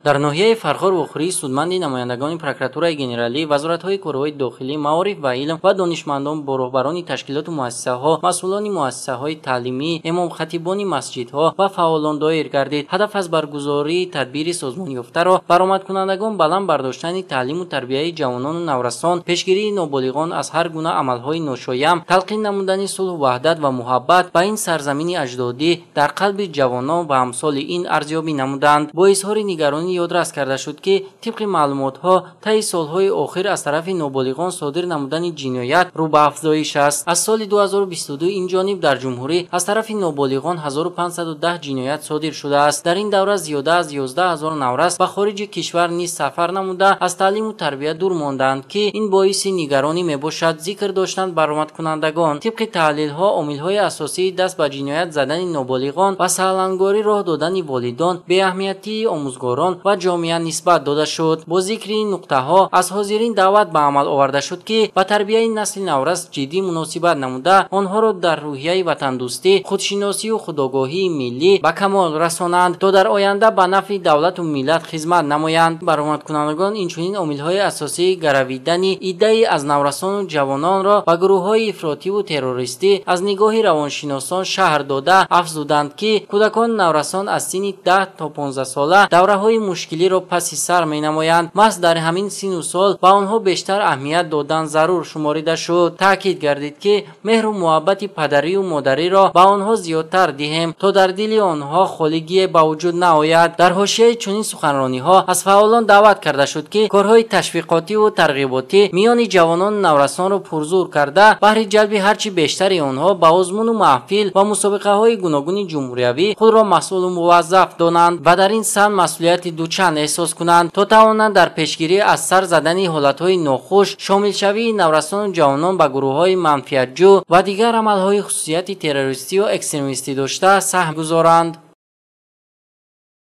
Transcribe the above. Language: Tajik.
дар ноҳияи Фархор Вохӯрӣ судманди намояндагони прокуратураи генералӣ, вазоратҳои корҳои дохилӣ, маориф ва илм ва донишмандон бо роҳбарони ташкилоту муассисаҳо, масъулони муассисаҳои таълимӣ, имом-хатибони масҷидҳо ва фаъолон доир гардид. ҳадаф аз баргузории тадбири созмонёфтаро баромадкунандагон баланд бардоштани таълиму тарбияи ҷавонону наврасон, пешгирии ноболиғон аз ҳар гуна амалҳои ношоям, талқин намудани сулҳу ваҳдат ва муҳаббат ба ин сарзамини аҷдодӣ дар қалби ҷавонон ва амсоли ин арзёбӣ намуданд. Бо изҳори нигаронӣ ёдрас карда шуд ки тибқи маълумотҳо таи солҳои охир аз тарафи ноболиғон содир намудани ҷиноят рӯ ба афзоиш аст. Аз соли 2022 инҷониб дар ҷумҳурӣ аз тарафи ноболиғон 1510 ҷиноят содир шудааст. Дар ин давра зиёда аз 11000 наврас ба хориҷи кишвар низ сафар намуда аз таълиму тарбия дур монданд ки ин боиси нигаронӣ мебошад. Зикр доштанд баромадкунандагон тибқи таҳлилҳо омилҳои асосии даст ба ҷиноят задани ноболиғон ва саҳлангорӣ роҳ додани волидон, беаҳамиятии омӯзгорон ва ҷомеа нисбат дода шуд. Бо зикри ин нуқтаҳо аз ҳозирин даъват ба амал оварда шуд ки ба тарбияи насли наврас ҷиддӣ муносибат намуда, онҳоро дар рӯҳияи ватандӯстӣ, худшиносию худогоҳии миллӣ ба камол расонанд, то дар оянда ба нафъи давлату миллат хизмат намоянд. Баромадкунандагон инчунин омилҳои асосии гаравидани иддаи аз наврасону ҷавононро ба гурӯҳҳои ифротиву террористӣ аз нигоҳи равоншиносон шаҳр дода афзуданд ки кӯдакон наврасон аз синни 10 то 15 сола давраҳои мушкилиро паси сар менамоянд. маҳз дар ҳамин синну сол ба онҳо бештар аҳамият додан зарур шуморида шуд. таъкид гардид ки меҳру муҳаббати падарию модариро ба онҳо зиёдтар диҳем, то дар дили онҳо холигие ба вуҷуд наояд. дар ҳошияи чунин суханрониҳо аз фаъолон даъват карда шуд ки корҳои ташвиқотиву тарғиботӣ миёни ҷавонону наврасонро пурзур карда, баҳри ҷалби ҳарчи бештари онҳо ба озмуну маҳфил ва мусобиқаҳои гуногуни ҷумҳуриявӣ худро масъулу муваззаф донанд ва дар ин сан масъулияти дучанд эҳсос кунанд, то тавонанд дар пешгирӣ аз сар задани ҳолатҳои нохуш, шомилшавии наврасону ҷавонон ба гурӯҳҳои манфиатҷӯ ва дигар амалҳои хусусияти террористию экстремистӣ дошта саҳм гузоранд.